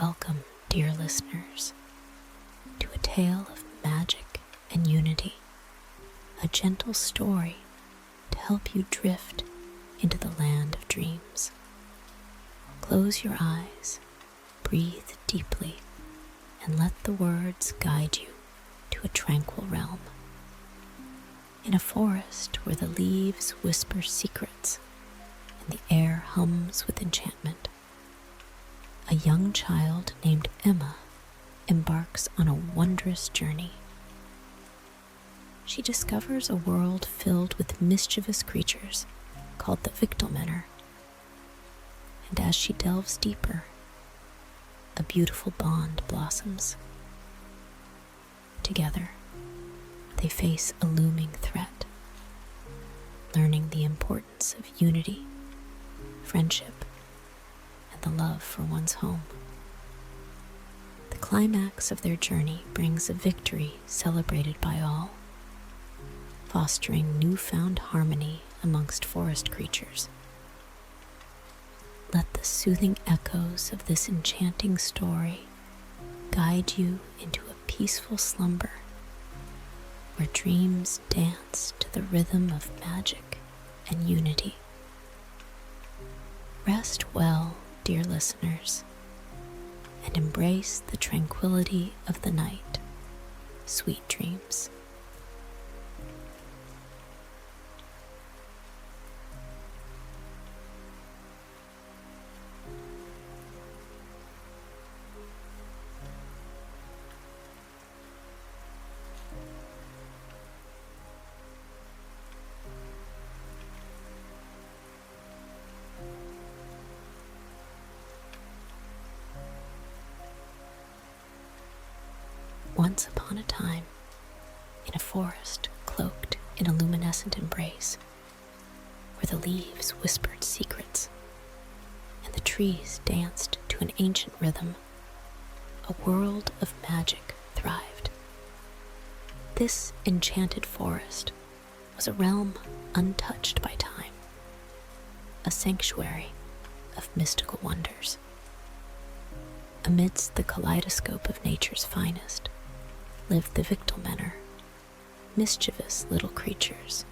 Welcome, dear listeners, to a tale of magic and unity, a gentle story to help you drift into the land of dreams. Close your eyes, breathe deeply, and let the words guide you to a tranquil realm. In a forest where the leaves whisper secrets and the air hums with enchantment, a young child named Emma embarks on a wondrous journey. She discovers a world filled with mischievous creatures called the Wichtelmänner, and as she delves deeper, a beautiful bond blossoms. Together, they face a looming threat, learning the importance of unity, friendship, and the love for one's home. The climax of their journey brings a victory celebrated by all, fostering newfound harmony amongst forest creatures. Let the soothing echoes of this enchanting story guide you into a peaceful slumber where dreams dance to the rhythm of magic and unity. Rest well, dear listeners, and embrace the tranquility of the night. Sweet dreams. Once upon a time, in a forest cloaked in a luminescent embrace, where the leaves whispered secrets and the trees danced to an ancient rhythm, a world of magic thrived. This enchanted forest was a realm untouched by time, a sanctuary of mystical wonders. Amidst the kaleidoscope of nature's finest lived the Wichtelmänner, mischievous little creatures,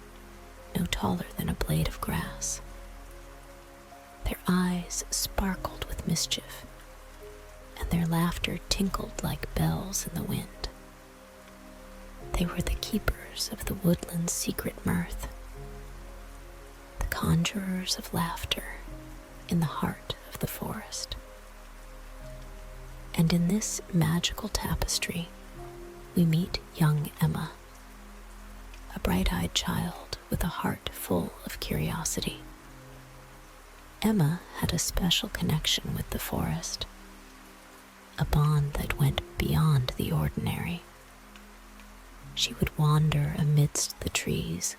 no taller than a blade of grass. Their eyes sparkled with mischief, and their laughter tinkled like bells in the wind. They were the keepers of the woodland's secret mirth, the conjurers of laughter in the heart of the forest. And in this magical tapestry, we meet young Emma, a bright-eyed child with a heart full of curiosity. Emma had a special connection with the forest, a bond that went beyond the ordinary. She would wander amidst the trees,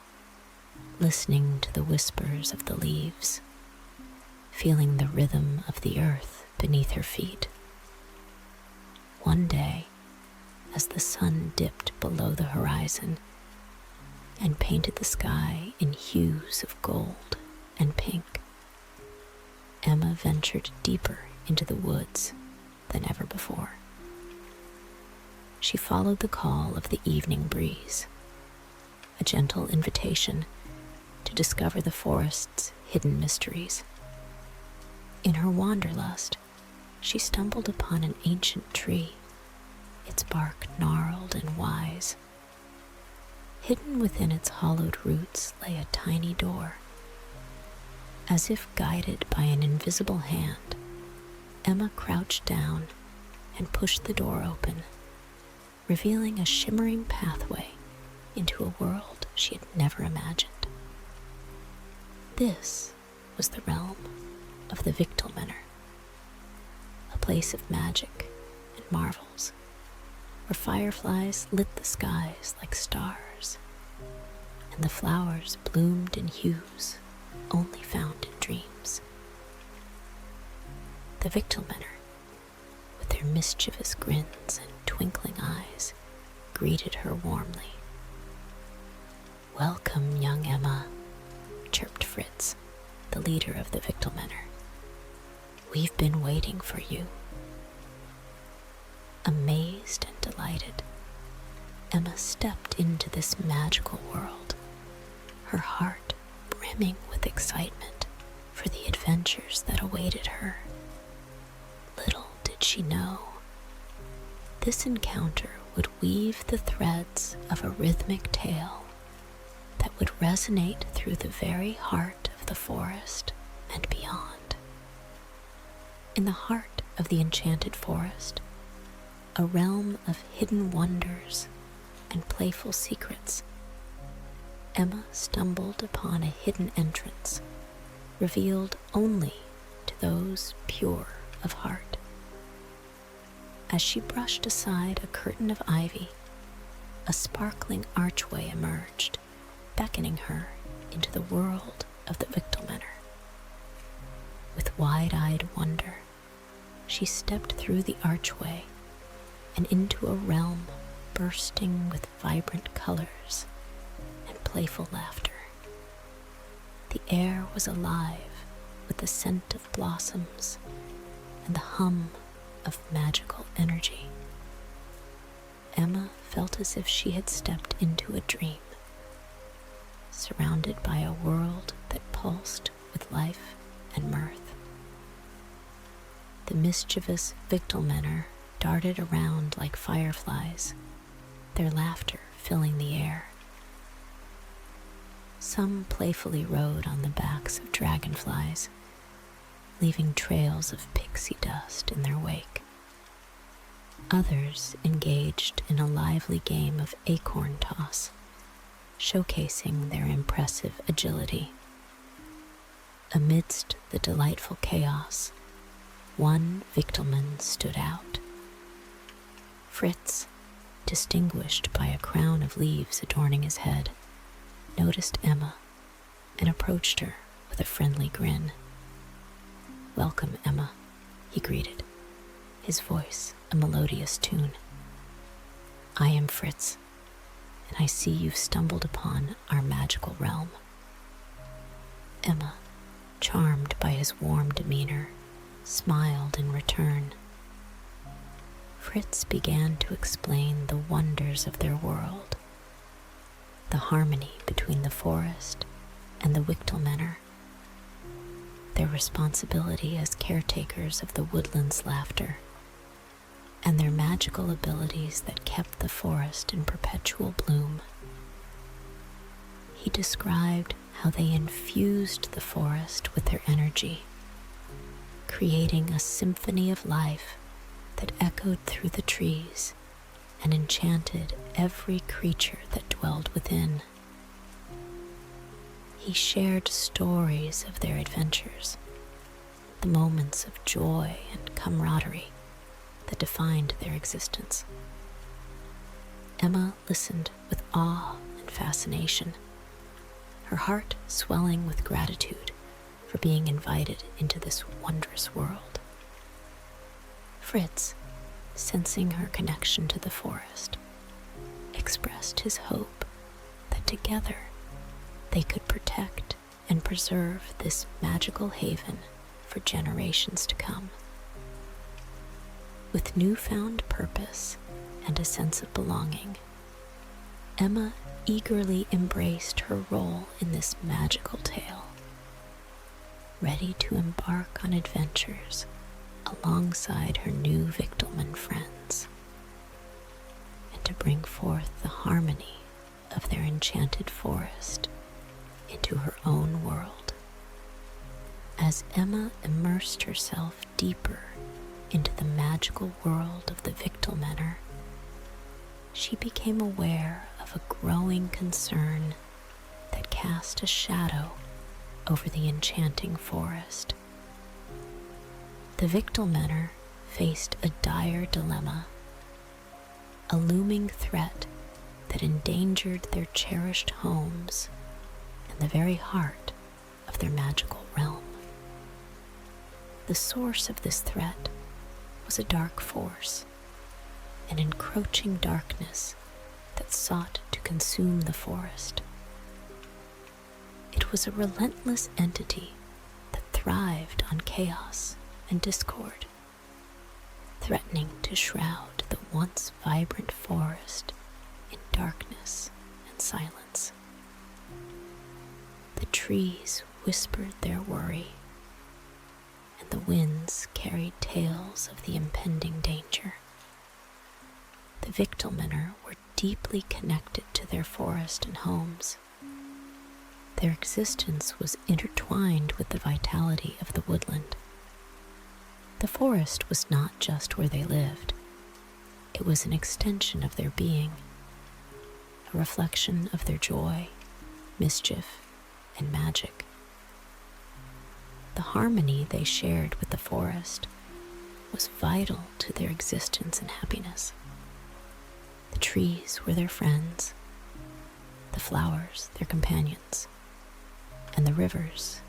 listening to the whispers of the leaves, feeling the rhythm of the earth beneath her feet. One day, as the sun dipped below the horizon and painted the sky in hues of gold and pink, Emma ventured deeper into the woods than ever before. She followed the call of the evening breeze, a gentle invitation to discover the forest's hidden mysteries. In her wanderlust, she stumbled upon an ancient tree, its bark gnarled and wise. Hidden within its hollowed roots lay a tiny door. As if guided by an invisible hand, Emma crouched down and pushed the door open, revealing a shimmering pathway into a world she had never imagined. This was the realm of the Wichtelmänner, a place of magic and marvels, where fireflies lit the skies like stars, and the flowers bloomed in hues only found in dreams. The Wichtelmänner, with their mischievous grins and twinkling eyes, greeted her warmly. "Welcome, young Emma," chirped Fritz, the leader of the Wichtelmänner. "We've been waiting for you." Amazed and delighted, Emma stepped into this magical world, her heart brimming with excitement for the adventures that awaited her. Little did she know, this encounter would weave the threads of a rhythmic tale that would resonate through the very heart of the forest and beyond. In the heart of the enchanted forest, a realm of hidden wonders and playful secrets, Emma stumbled upon a hidden entrance, revealed only to those pure of heart. As she brushed aside a curtain of ivy, a sparkling archway emerged, beckoning her into the world of the Wichtelmänner. With wide-eyed wonder, she stepped through the archway and into a realm bursting with vibrant colors and playful laughter. The air was alive with the scent of blossoms and the hum of magical energy. Emma felt as if she had stepped into a dream, surrounded by a world that pulsed with life and mirth. The mischievous Wichtelmänner darted around like fireflies, their laughter filling the air. Some playfully rode on the backs of dragonflies, leaving trails of pixie dust in their wake. Others engaged in a lively game of acorn toss, showcasing their impressive agility. Amidst the delightful chaos, one Wichtelmann stood out. Fritz, distinguished by a crown of leaves adorning his head, noticed Emma and approached her with a friendly grin. "Welcome, Emma," he greeted, his voice a melodious tune. "I am Fritz, and I see you've stumbled upon our magical realm." Emma, charmed by his warm demeanor, smiled in return. Fritz began to explain the wonders of their world, the harmony between the forest and the Wichtelmänner, their responsibility as caretakers of the woodland's laughter, and their magical abilities that kept the forest in perpetual bloom. He described how they infused the forest with their energy, creating a symphony of life that echoed through the trees and enchanted every creature that dwelled within. He shared stories of their adventures, the moments of joy and camaraderie that defined their existence. Emma listened with awe and fascination, her heart swelling with gratitude for being invited into this wondrous world. Fritz, sensing her connection to the forest, expressed his hope that together they could protect and preserve this magical haven for generations to come. With newfound purpose and a sense of belonging, Emma eagerly embraced her role in this magical tale, ready to embark on adventures alongside her new Wichtelmann friends, and to bring forth the harmony of their enchanted forest into her own world. As Emma immersed herself deeper into the magical world of the Wichtelmänner, she became aware of a growing concern that cast a shadow over the enchanting forest. The Wichtelmänner faced a dire dilemma, a looming threat that endangered their cherished homes and the very heart of their magical realm. The source of this threat was a dark force, an encroaching darkness that sought to consume the forest. It was a relentless entity that thrived on chaos and discord, threatening to shroud the once vibrant forest in darkness and silence. The trees whispered their worry, and the winds carried tales of the impending danger. The Wichtelmänner were deeply connected to their forest and homes. Their existence was intertwined with the vitality of the woodland. The forest was not just where they lived. It was an extension of their being, a reflection of their joy, mischief, and magic. The harmony they shared with the forest was vital to their existence and happiness. The trees were their friends, the flowers their companions, and the rivers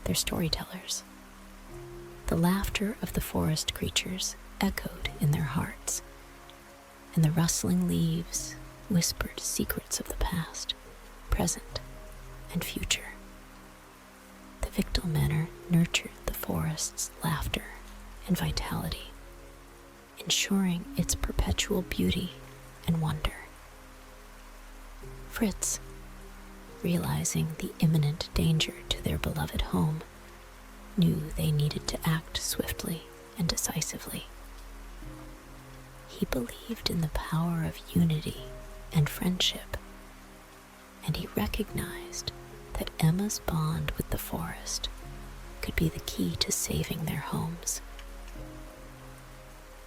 their storytellers. The laughter of the forest creatures echoed in their hearts, and the rustling leaves whispered secrets of the past, present, and future. The Wichtelmänner nurtured the forest's laughter and vitality, ensuring its perpetual beauty and wonder. Fritz, realizing the imminent danger to their beloved home, knew they needed to act swiftly and decisively. He believed in the power of unity and friendship, and he recognized that Emma's bond with the forest could be the key to saving their homes.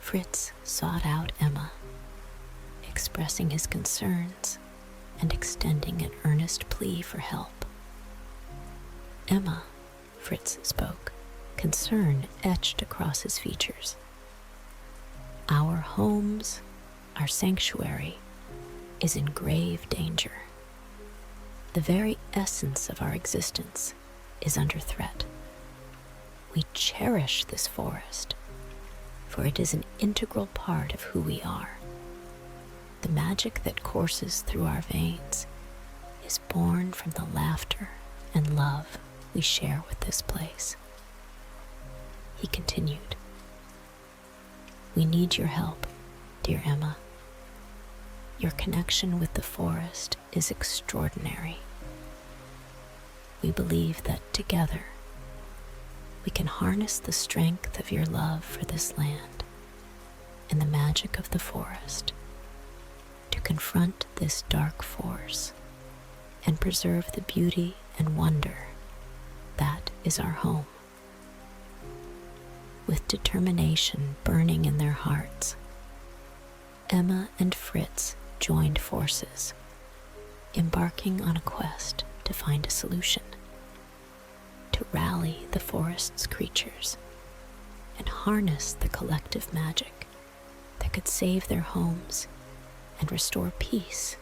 Fritz sought out Emma, expressing his concerns and extending an earnest plea for help. Emma, Fritz spoke, concern etched across his features. Our homes, our sanctuary, is in grave danger. The very essence of our existence is under threat. We cherish this forest, for it is an integral part of who we are. The magic that courses through our veins is born from the laughter and love we share with this place. He continued, "We need your help, dear Emma. Your connection with the forest is extraordinary. We believe that together we can harness the strength of your love for this land and the magic of the forest to confront this dark force and preserve the beauty and wonder that is our home." With determination burning in their hearts, Emma and Fritz joined forces, embarking on a quest to find a solution, to rally the forest's creatures and harness the collective magic that could save their homes and restore peace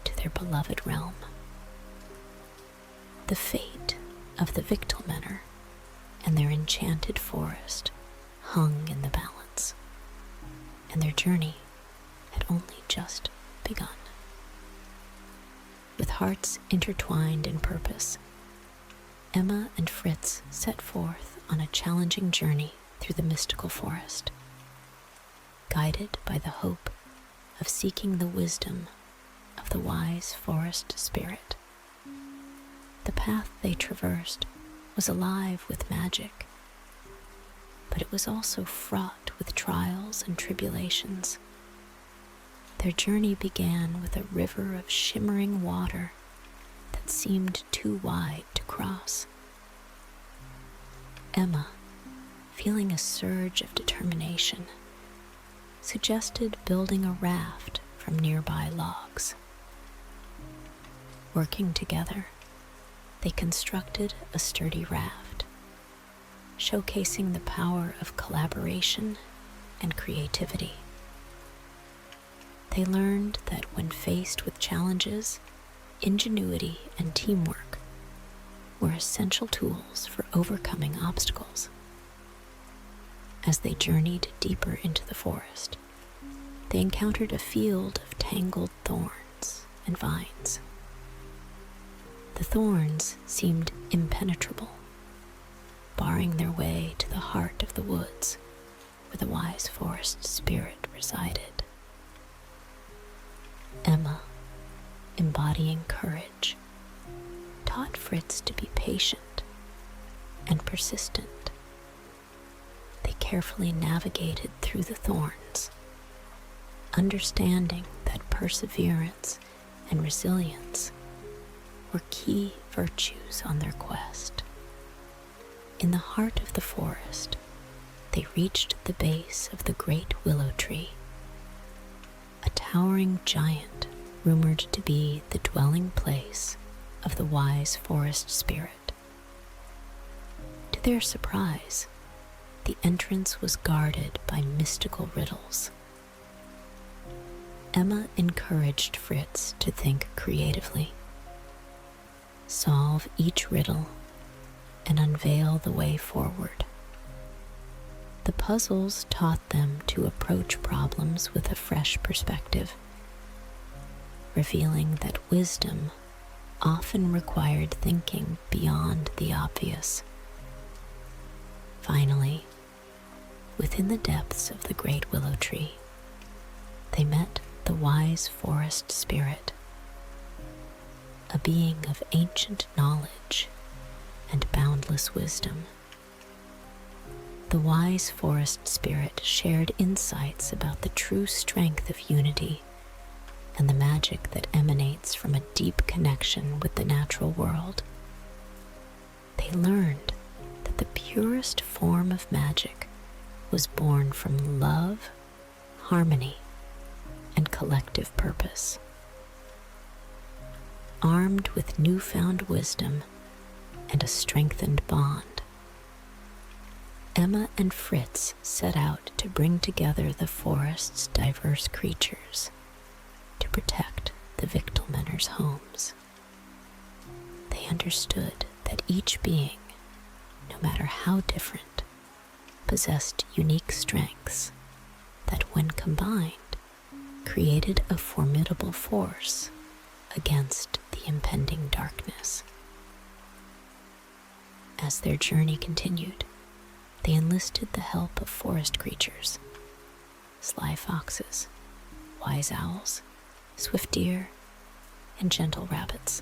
to their beloved realm. The fate of the Wichtelmänner and their enchanted forest hung in the balance, and their journey had only just begun. With hearts intertwined in purpose, Emma and Fritz set forth on a challenging journey through the mystical forest, guided by the hope of seeking the wisdom of the wise forest spirit. The path they traversed was alive with magic, but it was also fraught with trials and tribulations. Their journey began with a river of shimmering water that seemed too wide to cross. Emma, feeling a surge of determination, suggested building a raft from nearby logs. Working together, they constructed a sturdy raft, showcasing the power of collaboration and creativity. They learned that when faced with challenges, ingenuity and teamwork were essential tools for overcoming obstacles. As they journeyed deeper into the forest, they encountered a field of tangled thorns and vines. The thorns seemed impenetrable, barring their way to the heart of the woods where the wise forest spirit resided. Emma, embodying courage, taught Fritz to be patient and persistent. They carefully navigated through the thorns, understanding that perseverance and resilience were key virtues on their quest. In the heart of the forest, they reached the base of the great willow tree, a towering giant rumored to be the dwelling place of the wise forest spirit. To their surprise, the entrance was guarded by mystical riddles. Emma encouraged Fritz to think creatively, solve each riddle, and unveil the way forward. The puzzles taught them to approach problems with a fresh perspective, revealing that wisdom often required thinking beyond the obvious. Finally, within the depths of the great willow tree, they met the wise forest spirit, a being of ancient knowledge and boundless wisdom. The wise forest spirit shared insights about the true strength of unity and the magic that emanates from a deep connection with the natural world. They learned that the purest form of magic was born from love, harmony, and collective purpose. Armed with newfound wisdom and a strengthened bond, Emma and Fritz set out to bring together the forest's diverse creatures to protect the Wichtelmänners' homes. They understood that each being, no matter how different, possessed unique strengths that, when combined, created a formidable force against the impending darkness. As their journey continued, they enlisted the help of forest creatures, sly foxes, wise owls, swift deer, and gentle rabbits.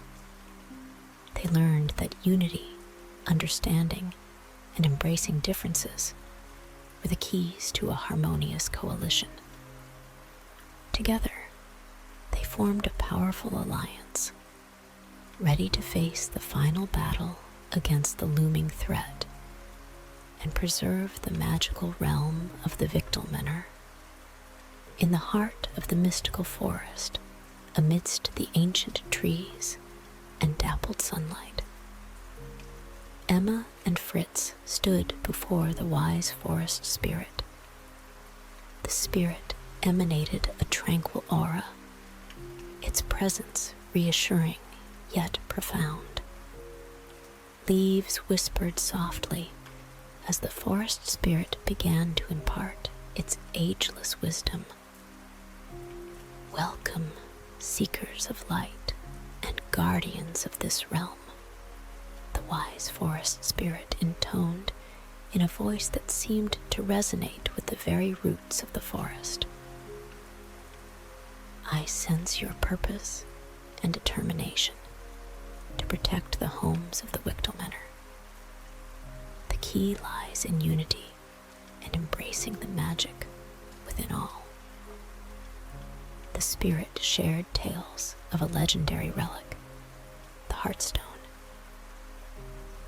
They learned that unity, understanding, and embracing differences were the keys to a harmonious coalition. Together, they formed a powerful alliance, ready to face the final battle against the looming threat and preserve the magical realm of the Wichtelmänner. In the heart of the mystical forest, amidst the ancient trees and dappled sunlight, Emma and Fritz stood before the wise forest spirit. The spirit emanated a tranquil aura, its presence reassuring yet profound. Leaves whispered softly as the forest spirit began to impart its ageless wisdom. Welcome, seekers of light and guardians of this realm, the wise forest spirit intoned in a voice that seemed to resonate with the very roots of the forest. I sense your purpose and determination to protect the homes of the Wichtelmänner. The key lies in unity and embracing the magic within all. The spirit shared tales of a legendary relic, the Heartstone,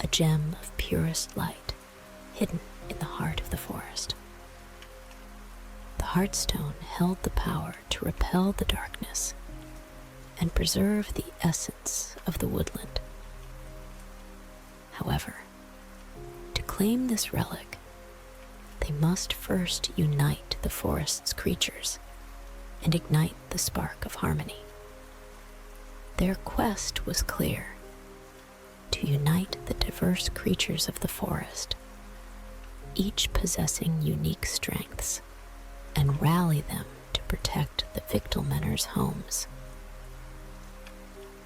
a gem of purest light hidden in the heart of the forest. The Heartstone held the power to repel the darkness and preserve the essence of the woodland. However, to claim this relic, they must first unite the forest's creatures and ignite the spark of harmony. Their quest was clear: to unite the diverse creatures of the forest, each possessing unique strengths, and rally them to protect the Wichtelmänners' homes.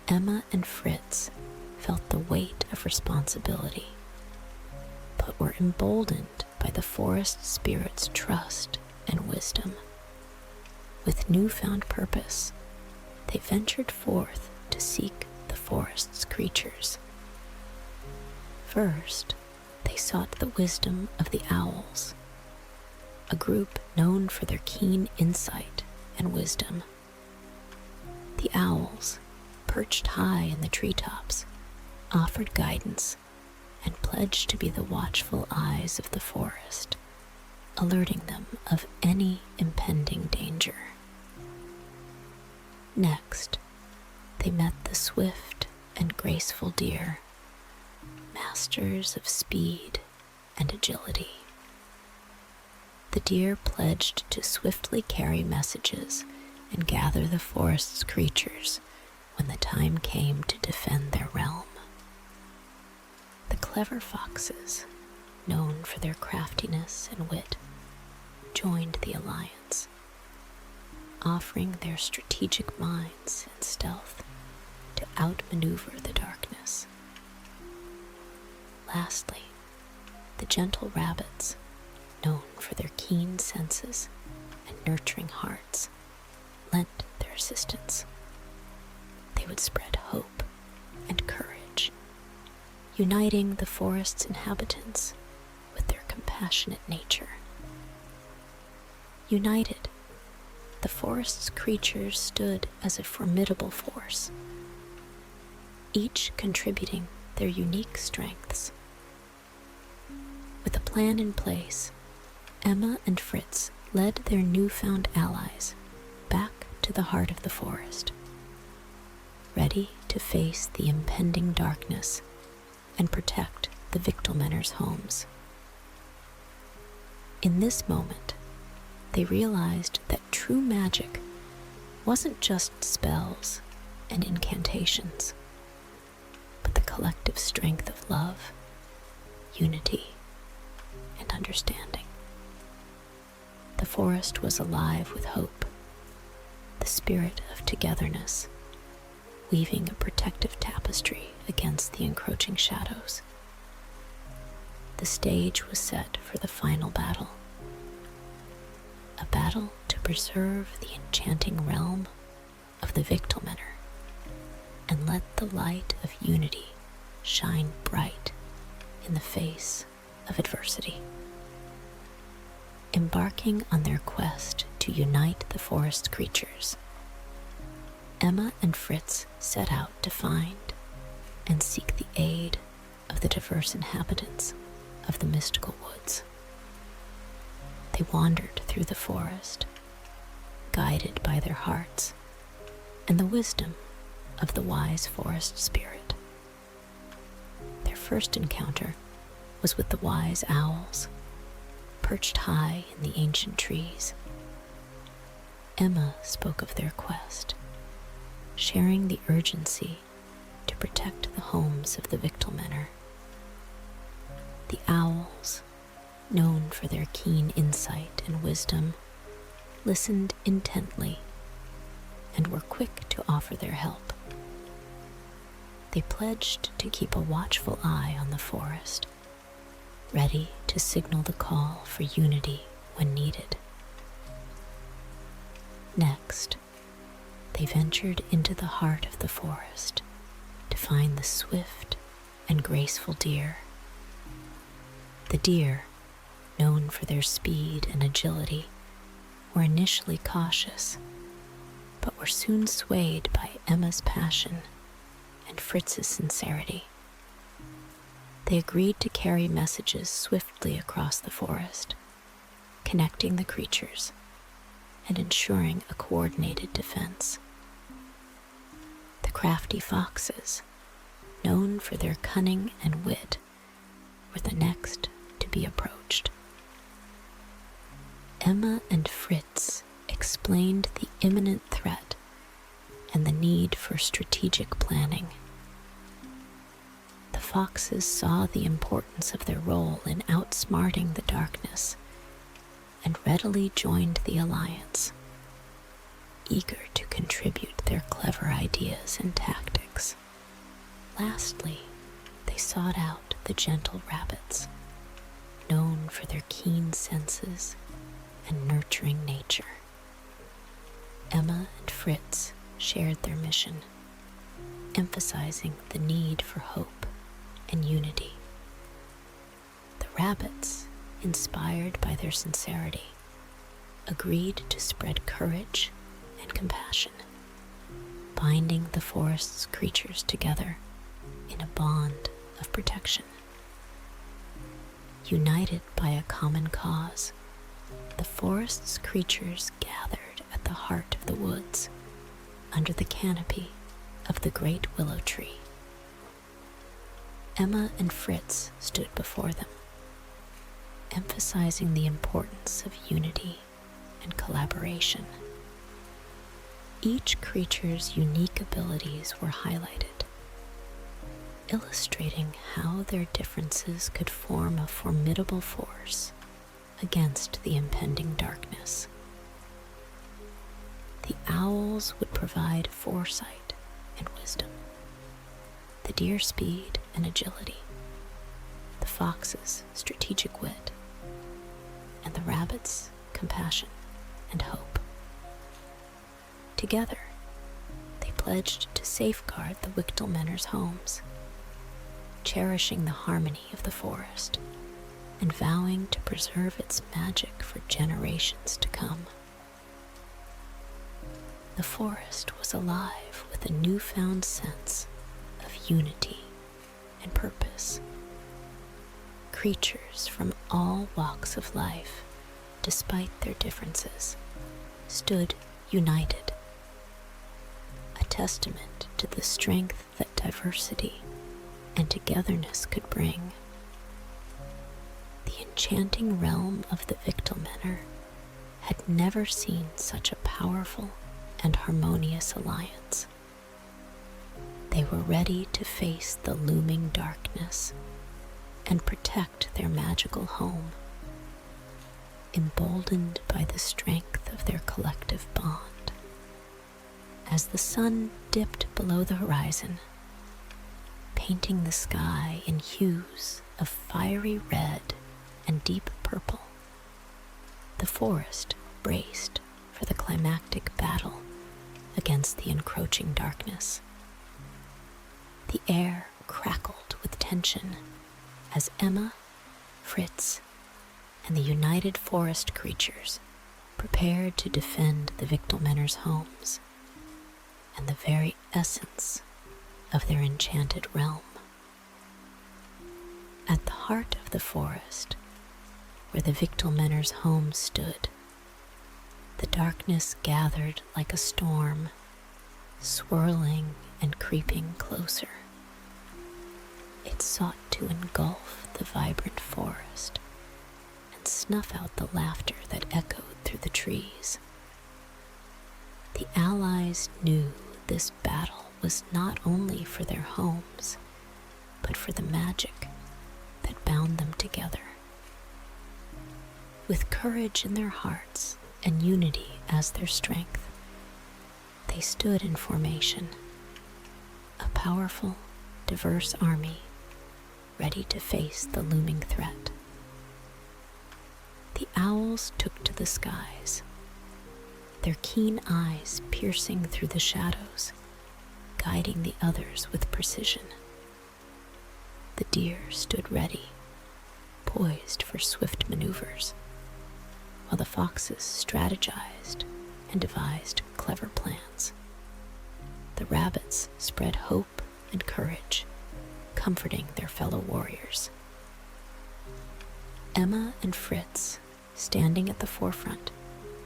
Emma and Fritz felt the weight of responsibility, but were emboldened by the forest spirit's trust and wisdom. With newfound purpose, they ventured forth to seek the forest's creatures. First, they sought the wisdom of the owls, a group known for their keen insight and wisdom. The owls, perched high in the treetops, offered guidance and pledged to be the watchful eyes of the forest, alerting them of any impending danger. Next, they met the swift and graceful deer, masters of speed and agility. The deer pledged to swiftly carry messages and gather the forest's creatures when the time came to defend their realm. The clever foxes, known for their craftiness and wit, joined the alliance, offering their strategic minds and stealth to outmaneuver the darkness. Lastly, the gentle rabbits, known for their keen senses and nurturing hearts, lent their assistance. They would spread hope and courage, uniting the forest's inhabitants with their compassionate nature. United, the forest's creatures stood as a formidable force, each contributing their unique strengths. With a plan in place, Emma and Fritz led their newfound allies back to the heart of the forest, ready to face the impending darkness and protect the Wichtelmänners' homes. In this moment, they realized that true magic wasn't just spells and incantations, but the collective strength of love, unity, and understanding. The forest was alive with hope, the spirit of togetherness, weaving a protective tapestry against the encroaching shadows. The stage was set for the final battle, a battle to preserve the enchanting realm of the Wichtelmänner and let the light of unity shine bright in the face of adversity. Embarking on their quest to unite the forest creatures, Emma and Fritz set out to find and seek the aid of the diverse inhabitants of the mystical woods. They wandered through the forest, guided by their hearts and the wisdom of the wise forest spirit. Their first encounter was with the wise owls, perched high in the ancient trees. Emma spoke of their quest, sharing the urgency to protect the homes of the Wichtelmänner. The owls, known for their keen insight and wisdom, listened intently and were quick to offer their help. They pledged to keep a watchful eye on the forest, ready to signal the call for unity when needed. Next, they ventured into the heart of the forest to find the swift and graceful deer. The deer, known for their speed and agility, were initially cautious, but were soon swayed by Emma's passion and Fritz's sincerity. They agreed to carry messages swiftly across the forest, connecting the creatures and ensuring a coordinated defense. The crafty foxes, known for their cunning and wit, were the next to be approached. Emma and Fritz explained the imminent threat and the need for strategic planning. The foxes saw the importance of their role in outsmarting the darkness and readily joined the alliance, eager to contribute their clever ideas and tactics. Lastly, they sought out the gentle rabbits, known for their keen senses and nurturing nature. Emma and Fritz shared their mission, emphasizing the need for hope and unity. The rabbits, inspired by their sincerity, agreed to spread courage and compassion, binding the forest's creatures together in a bond of protection. United by a common cause, the forest's creatures gathered at the heart of the woods under the canopy of the great willow tree. Emma and Fritz stood before them, emphasizing the importance of unity and collaboration. Each creature's unique abilities were highlighted, illustrating how their differences could form a formidable force against the impending darkness. The owls would provide foresight and wisdom, the deer speed and agility, the fox's strategic wit, and the rabbit's compassion and hope. Together, they pledged to safeguard the Wichtelmänners' homes, cherishing the harmony of the forest and vowing to preserve its magic for generations to come. The forest was alive with a newfound sense of unity and purpose. Creatures from all walks of life, despite their differences, stood united, a testament to the strength that diversity and togetherness could bring. The enchanting realm of the Wichtelmänner had never seen such a powerful and harmonious alliance. They were ready to face the looming darkness and protect their magical home, emboldened by the strength of their collective bond. As the sun dipped below the horizon, painting the sky in hues of fiery red and deep purple, the forest braced for the climactic battle against the encroaching darkness. The air crackled with tension as Emma, Fritz, and the united forest creatures prepared to defend the Wichtelmänners' homes and the very essence of their enchanted realm. At the heart of the forest, where the Wichtelmänners' home stood, the darkness gathered like a storm, swirling and creeping closer. It sought to engulf the vibrant forest and snuff out the laughter that echoed through the trees. The Allies knew this battle was not only for their homes, but for the magic that bound them together. With courage in their hearts and unity as their strength, they stood in formation, a powerful, diverse army ready to face the looming threat. The owls took to the skies, their keen eyes piercing through the shadows, guiding the others with precision. The deer stood ready, poised for swift maneuvers, while the foxes strategized and devised clever plans. The rabbits spread hope and courage, comforting their fellow warriors. Emma and Fritz, standing at the forefront,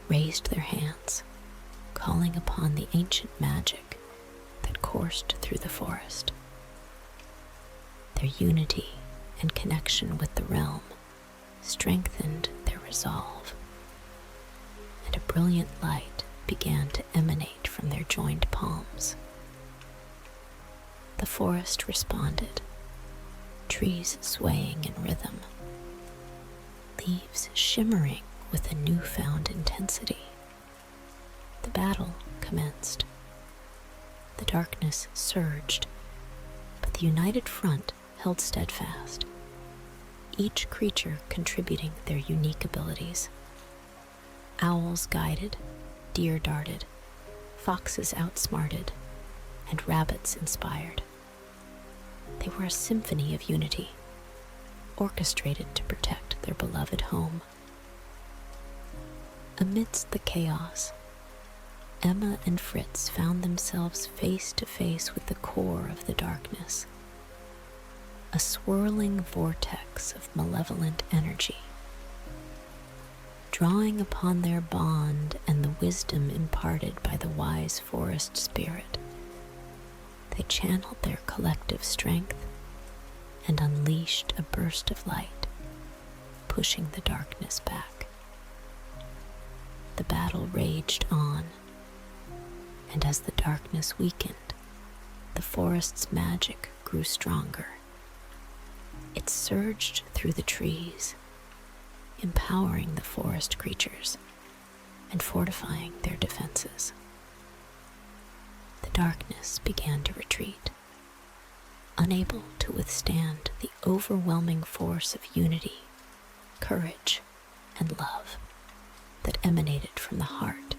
raised their hands, calling upon the ancient magic that coursed through the forest. Their unity and connection with the realm strengthened their resolve, and a brilliant light began to emanate from their joined palms. The forest responded, trees swaying in rhythm, leaves shimmering with a newfound intensity. The battle commenced. The darkness surged, but the united front held steadfast, each creature contributing their unique abilities. Owls guided, deer darted, foxes outsmarted, and rabbits inspired. They were a symphony of unity, orchestrated to protect their beloved home. Amidst the chaos, Emma and Fritz found themselves face to face with the core of the darkness, a swirling vortex of malevolent energy. Drawing upon their bond and the wisdom imparted by the wise forest spirit, they channeled their collective strength and unleashed a burst of light, pushing the darkness back. The battle raged on, and as the darkness weakened, the forest's magic grew stronger. It surged through the trees, empowering the forest creatures and fortifying their defenses. The darkness began to retreat, unable to withstand the overwhelming force of unity, courage, and love that emanated from the heart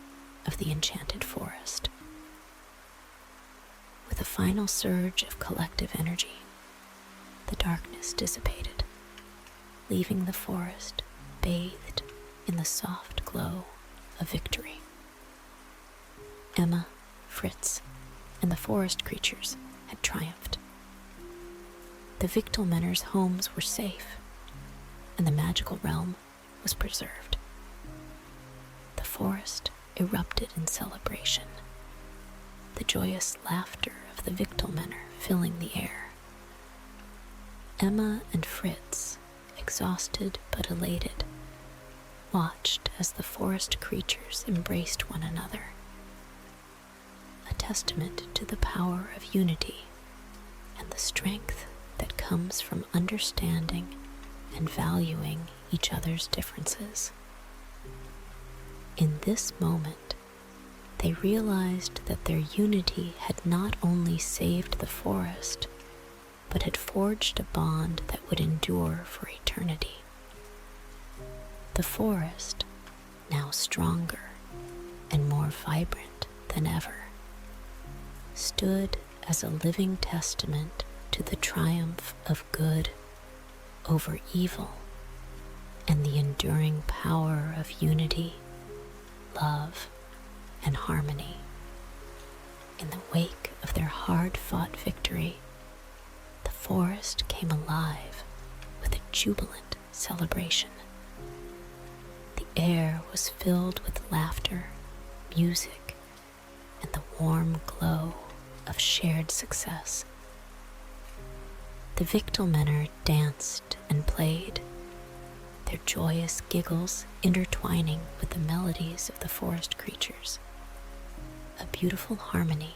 of the enchanted forest. With a final surge of collective energy, the darkness dissipated, leaving the forest bathed in the soft glow of victory. Emma, Fritz, and the forest creatures had triumphed. The Wichtelmänners' homes were safe, and the magical realm was preserved. The forest erupted in celebration, the joyous laughter of the Wichtelmänner filling the air. Emma and Fritz, exhausted but elated, watched as the forest creatures embraced one another, a testament to the power of unity and the strength that comes from understanding and valuing each other's differences. In this moment, they realized that their unity had not only saved the forest, but had forged a bond that would endure for eternity. The forest, now stronger and more vibrant than ever, stood as a living testament to the triumph of good over evil and the enduring power of unity, love, and harmony. In the wake of their hard-fought victory, the forest came alive with a jubilant celebration. The air was filled with laughter, music, and the warm glow of shared success. The Wichtelmänner danced and played, their joyous giggles intertwining with the melodies of the forest creatures, a beautiful harmony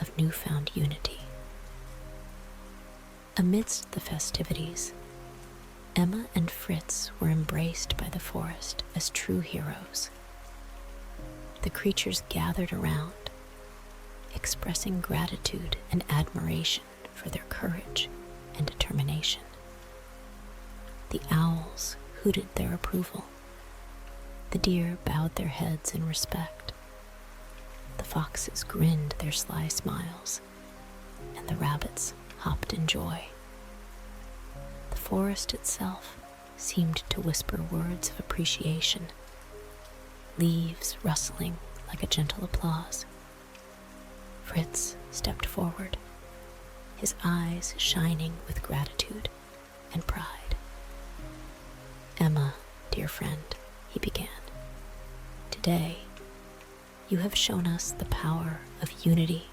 of newfound unity. Amidst the festivities, Emma and Fritz were embraced by the forest as true heroes. The creatures gathered around, expressing gratitude and admiration for their courage and determination. The owls hooted their approval. The deer bowed their heads in respect. The foxes grinned their sly smiles, and the rabbits hopped in joy. The forest itself seemed to whisper words of appreciation, leaves rustling like a gentle applause. Fritz stepped forward, his eyes shining with gratitude and pride. "Emma, dear friend," he began, "today you have shown us the power of unity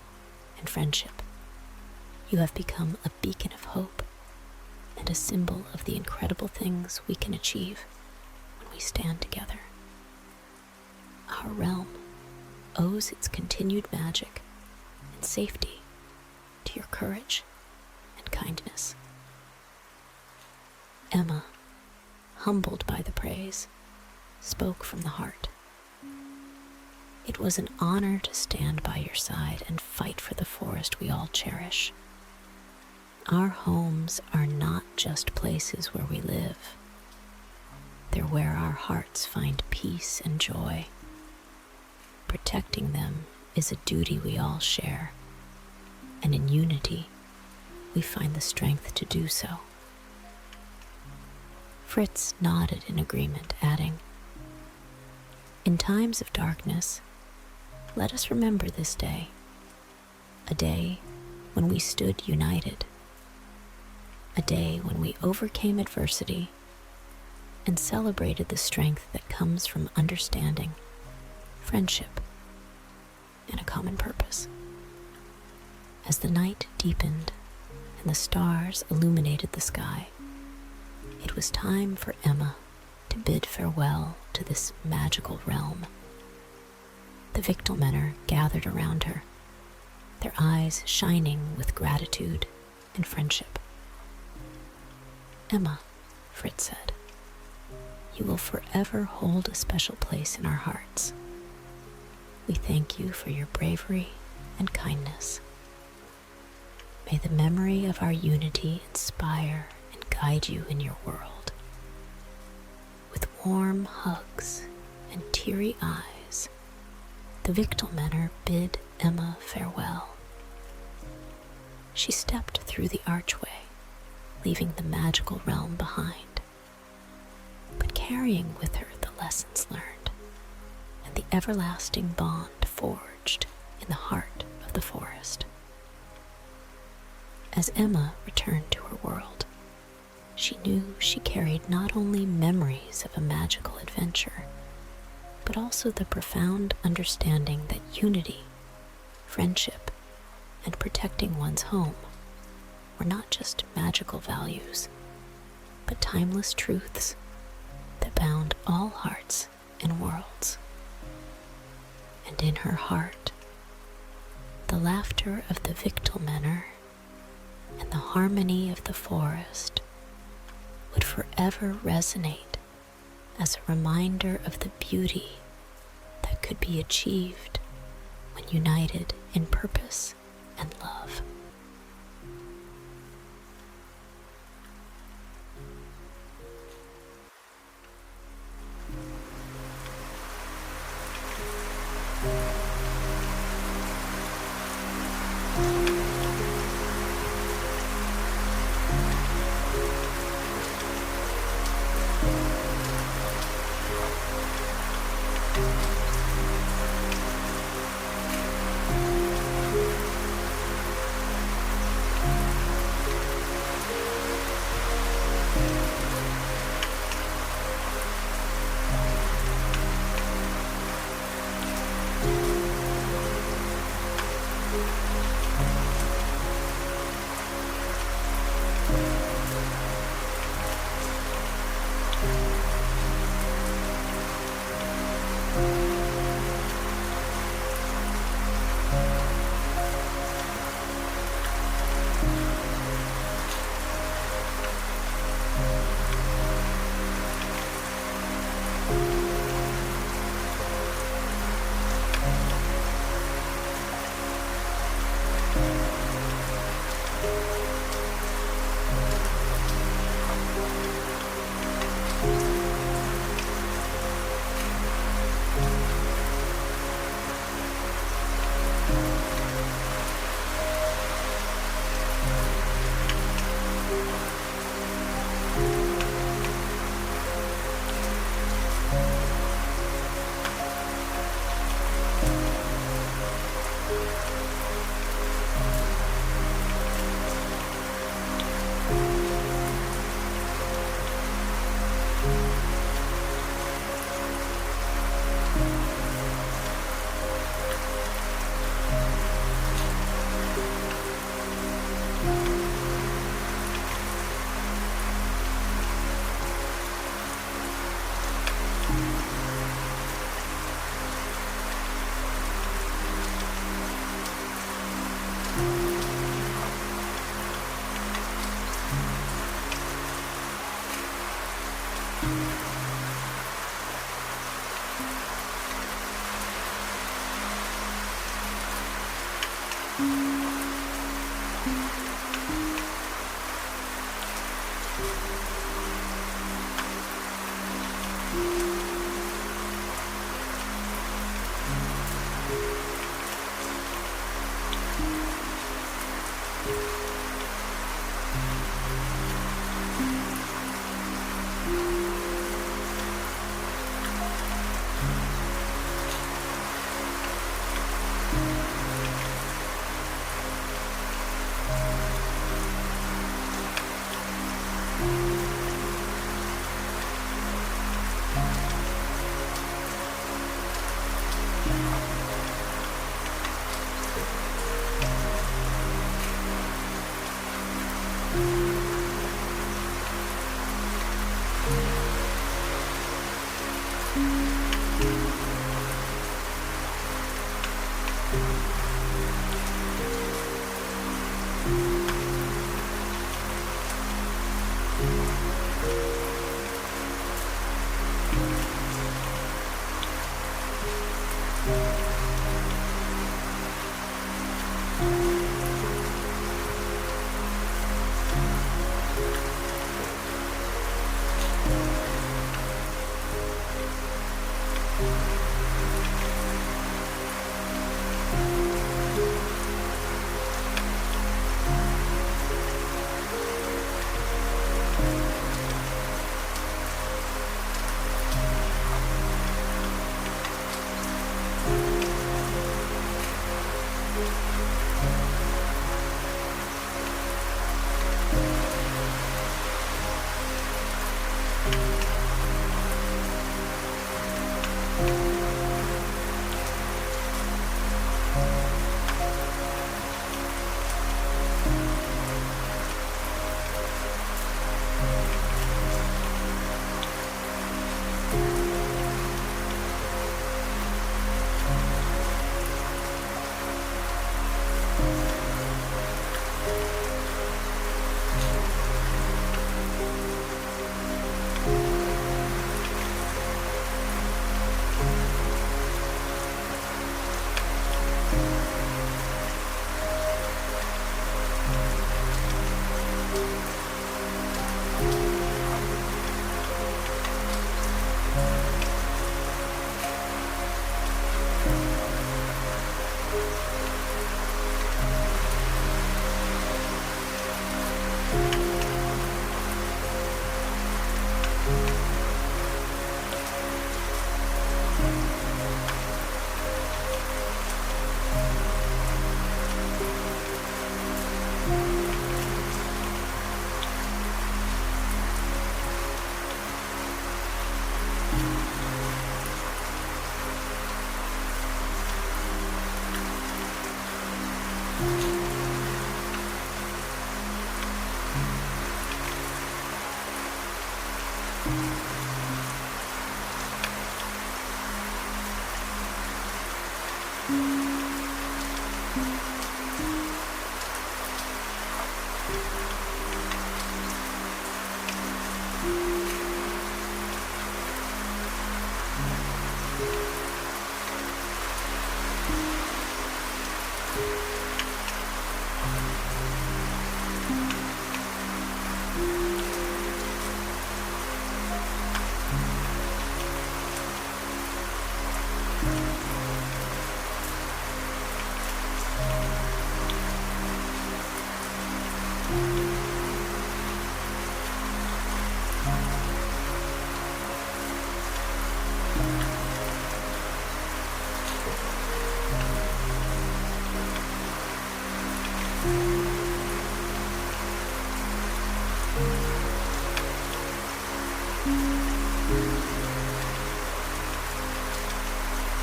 and friendship. You have become a beacon of hope and a symbol of the incredible things we can achieve when we stand together. Our realm owes its continued magic and safety to your courage and kindness." Emma, humbled by the praise, spoke from the heart. "It was an honor to stand by your side and fight for the forest we all cherish. Our homes are not just places where we live. They're where our hearts find peace and joy. Protecting them is a duty we all share, and in unity, we find the strength to do so. Fritz nodded in agreement, adding, "In times of darkness, let us remember this day, a day when we stood united, a day when we overcame adversity and celebrated the strength that comes from understanding, friendship, and a common purpose." As the night deepened and the stars illuminated the sky, it was time for Emma to bid farewell to this magical realm. The Wichtelmänner gathered around her, their eyes shining with gratitude and friendship. "Emma," Fritz said, "you will forever hold a special place in our hearts. We thank you for your bravery and kindness. May the memory of our unity inspire and guide you in your world." With warm hugs and teary eyes, the Wichtelmänner bid Emma farewell. She stepped through the archway, leaving the magical realm behind, but carrying with her the lessons learned and the everlasting bond forged in the heart of the forest. As Emma returned to her world, she knew she carried not only memories of a magical adventure, but also the profound understanding that unity, friendship, and protecting one's home were not just magical values, but timeless truths that bound all hearts and worlds. And in her heart, the laughter of the Wichtelmänner and the harmony of the forest would forever resonate as a reminder of the beauty that could be achieved when united in purpose and love.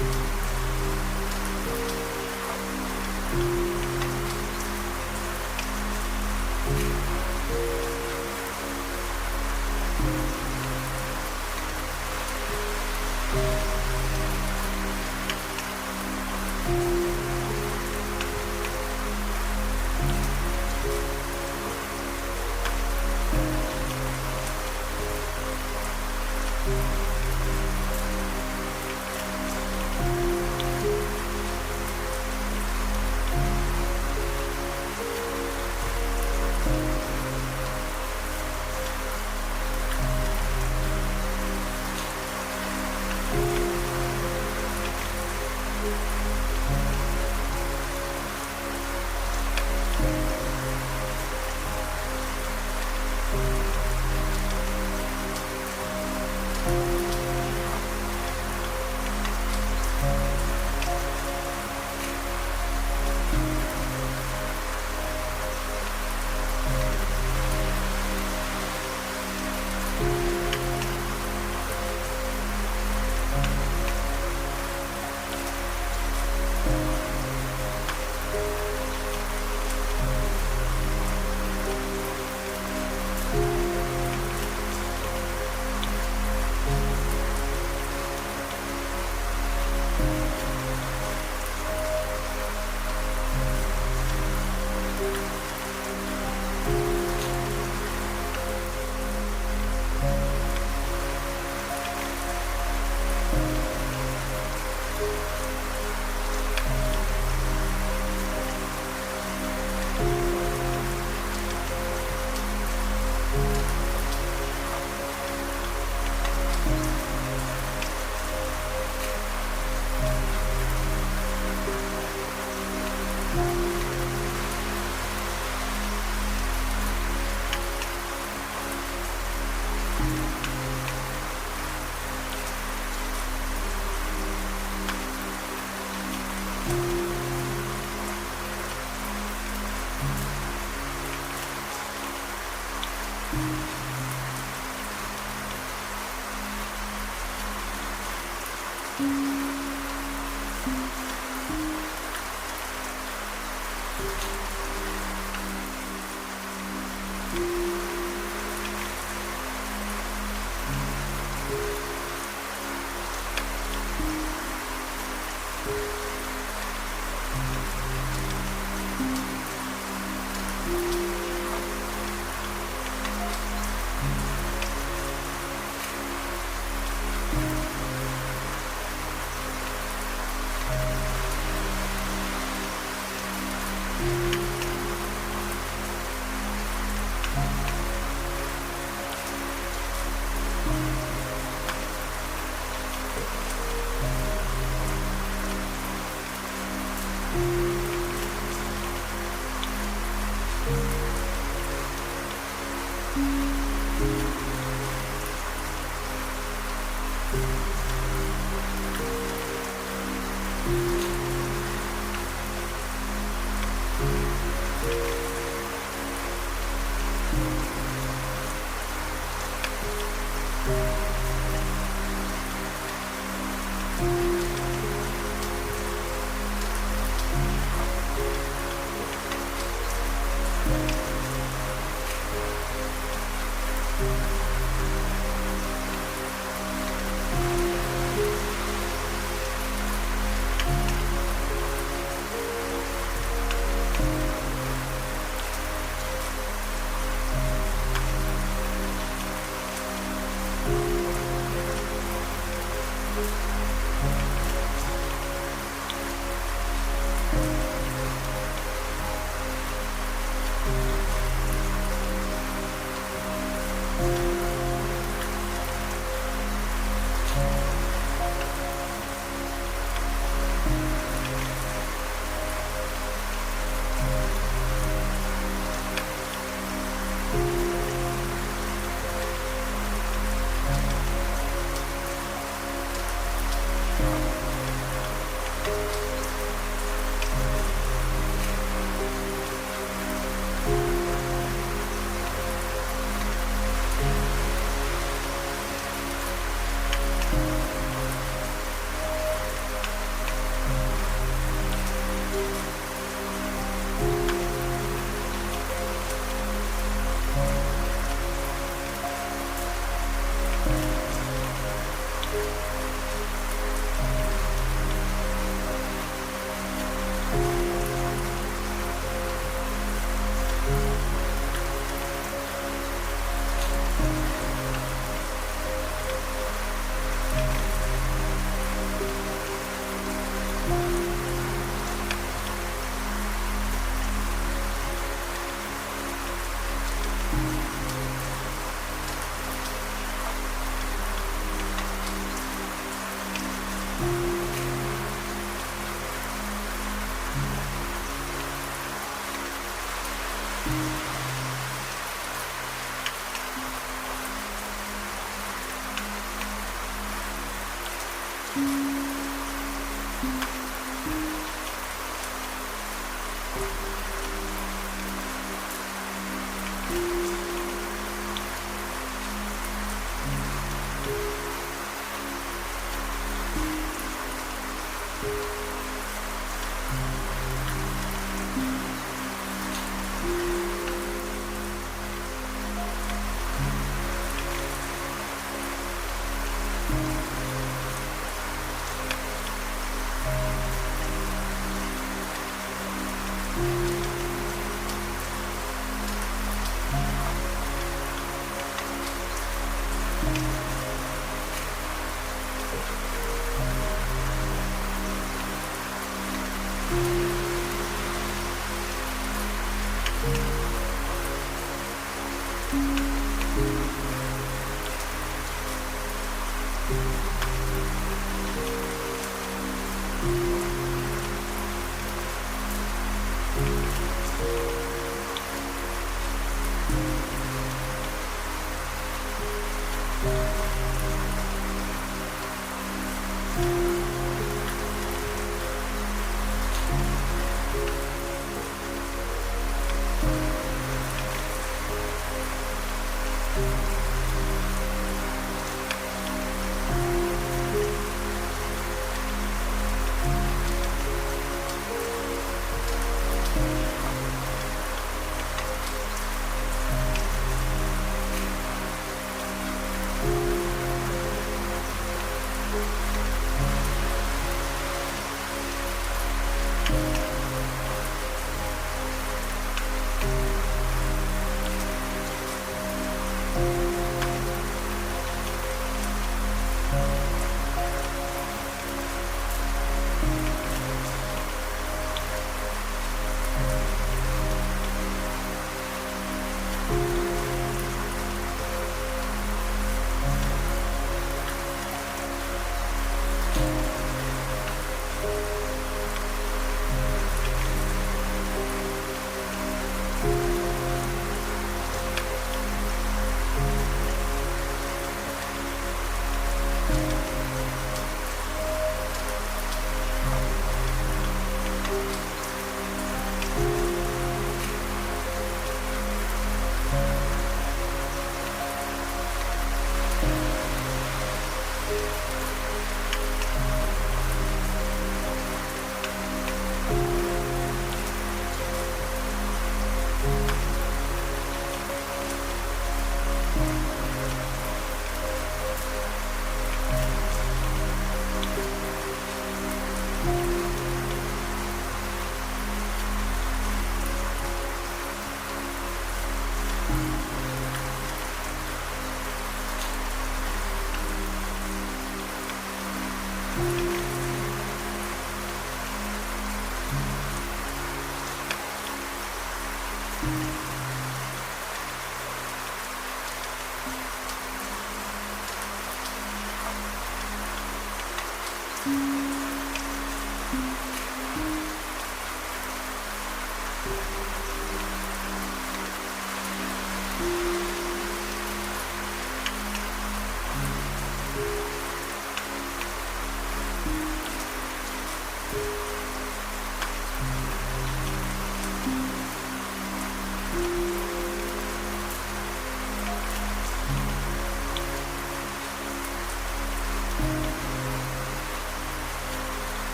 you.